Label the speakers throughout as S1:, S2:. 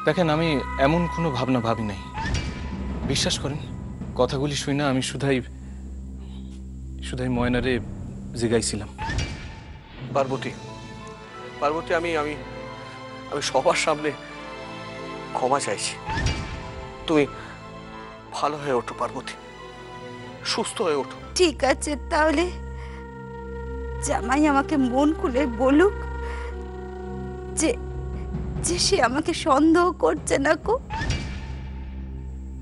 S1: দেখেন, আমি এমন কোনো ভাবনা ভাবি নাই। বিশ্বাস করেন, কথাগুলি শুই না আমি শুধাই ময়নারে জিগাইছিলাম।
S2: পার্বতী, পার্বতী, আমি আমি আমি সবার সামনে ক্ষমা চাইছি। তুমি ভালো হয়ে ওঠো পার্বতী, সুস্থ হয়ে ওঠো।
S3: ঠিক আছে, তাহলে জামাই আমাকে মন খুলে বলুক যে যে সে আমাকে সন্দেহ করছে না কো।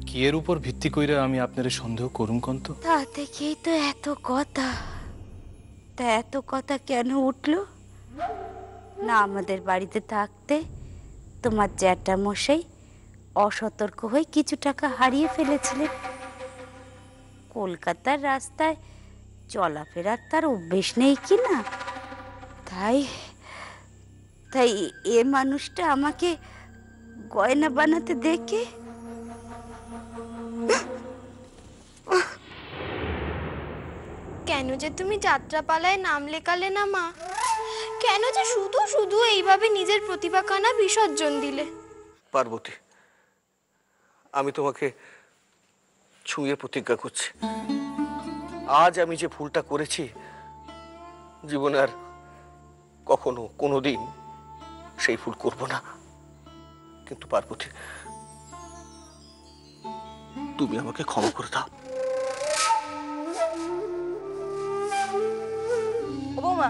S1: কি এর উপর ভিত্তি কইরা আমি আপনারে সন্দেহ করুম কন্ত?
S3: তা থেকেই তো এত কথা। তা এত কথা কেন উঠলো? না আমাদের বাড়িতে থাকতে তোমার জ্যাঠা মশাই অসতর্ক হয়ে কিছু টাকা হারিয়ে ফেলেছিলেন। কলকাতার রাস্তায় চলাফেরার তার অভ্যেস নেই কি না, তাই তাই এ মানুষটা আমাকে গয়না বানাতে দেখে
S4: কেন যে তুমি যাত্রাপালায় নাম লেখালে না মা? কেন যে শুধু শুধু এইভাবে নিজের প্রতিভাখানা বিসর্জন দিলে?
S2: পার্বতী, আমি তোমাকে ছুঁয়ে প্রতিজ্ঞা করছি, আজ আমি যে ভুলটা করেছি জীবনে আর কখনো কোনোদিন সেই ভুল করব না। কিন্তু পার্বতী, তুমি আমাকে ক্ষমা করে দাও।
S5: ও বৌমা,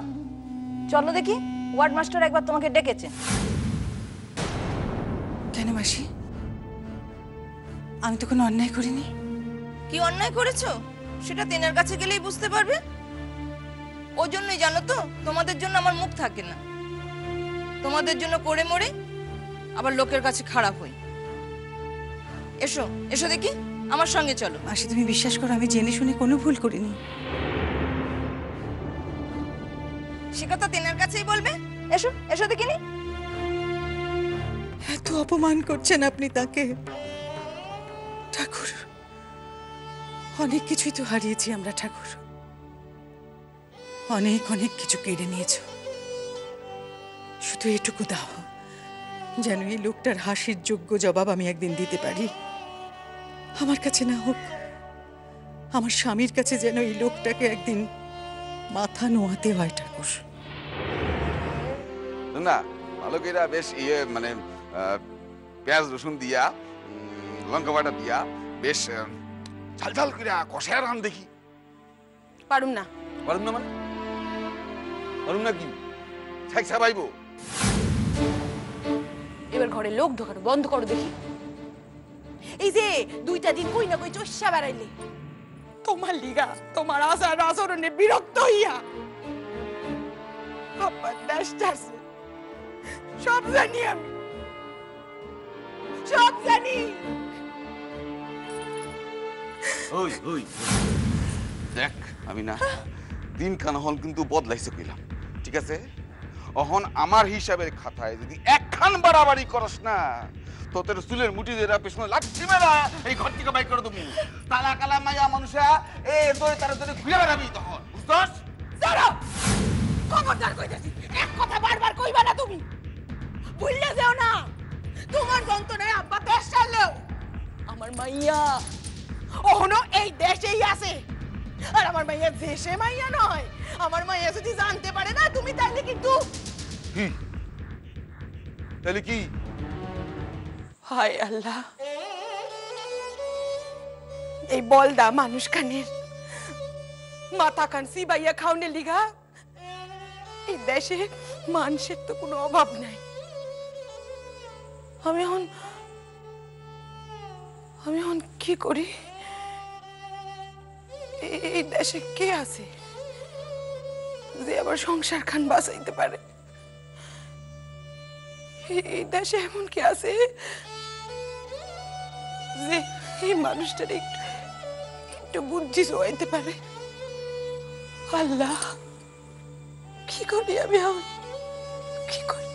S5: চলো দেখি, ওয়ার্ড মাস্টার একবার তোমাকে ডেকেছে।
S6: কেন মাসি? আমি তো কোনো অন্যায় করিনি।
S5: কি অন্যায় করেছো সেটা তেনার কাছে গেলেই বুঝতে পারবে। ওই জন্যই জানো তো তোমাদের জন্য আমার মুখ থাকে না। তোমাদের জন্য করে মরে আবার লোকের কাছে খারাপ হই। এসো এসো দেখি, আমার সঙ্গে চলো।
S6: মাসি তুমি বিশ্বাস করো, আমি জেনে শুনে কোনো ভুল করিনি।
S5: সে কথা তেনার কাছেই বলবে। এসো এসো দেখিনি।
S6: এত অপমান করছেন আপনি তাকে। ঠাকুর, অনেক কিছুই তো হারিয়েছি আমরা ঠাকুর। অনেক অনেক কিছু কেড়ে নিয়েছ। শুধু এটুকু দাও, যেন এই লোকটার হাসির যোগ্য জবাব আমি একদিন দিতে পারি। আমার কাছে না হোক, আমার স্বামীর কাছে যেন এই লোকটাকে একদিন মাথা নোয়াতে হয় ঠাকুর।
S7: না, ভালো করে বেশ মানে পেঁয়াজ রসুন দিয়া, লঙ্কা বাটা দিয়া বেশ ঝাল ঝাল করে কষায় রান দেখি।
S5: পারুম না।
S7: পারুম না মানে? পারুম না কি ছাইছা পাইবো?
S5: এবার ঘরে লোক ঢোকানো বন্ধ করো দেখি। এই যে 2টা দিন কই না কই চষা বেড়াইলে, তোমার লিগা তোমার আচার আচরণে বিরক্ত হইয়া আব্বার দেশ ছাড়ছে। সব জানি আমি, সব জানি।
S7: ওই ওই দেখ, আমি না দিন কানহল কিন্তু বদলাইছে কইলাম, ঠিক আছে? অহন আমার হিসাবের খাতায় যদি একখান বাড়াবাড়ি করস না, তোদের চুলের মুঠি দিয়ে পেছনে লাঠি মেরা এই ঘর থেকে বাইর করে দেবো। তালা কালা মাইয়া মানুষা এ তোর তারা তোরে ঘুরে বেড়াবি তখন, বুঝছস?
S5: ছাড়ো, খবরদার কইতাছি, এক কথা বারবার কইবা না তুমি। ভুললে যাও না, তোমার যন্ত্রণায় আব্বা দেশ ছাড়লো। আমার মাইয়া ওহনো এই দেশেই আছে। আর আমার মাইয়া দেশে মাইয়া নয়। আমার মাইয়া যদি জানতে পারে না তুমি, তাইলে কিন্তু
S7: কি? তাহলে কি?
S5: হায় আল্লাহ, এই বলদা মানুষ কানের মাথা কান সিবাইয়া খাওনে লিগা এই দেশে মানুষের তো কোনো অভাব নাই। আমি এখন কি করি? এই দেশে কে আছে যে আবার সংসার খান বাঁচাইতে পারে? এই দেশে এমন কি আছে যে এই মানুষটার একটু বুদ্ধি জোয়াইতে পারে? আল্লাহ, কি করি আমি? কি করি?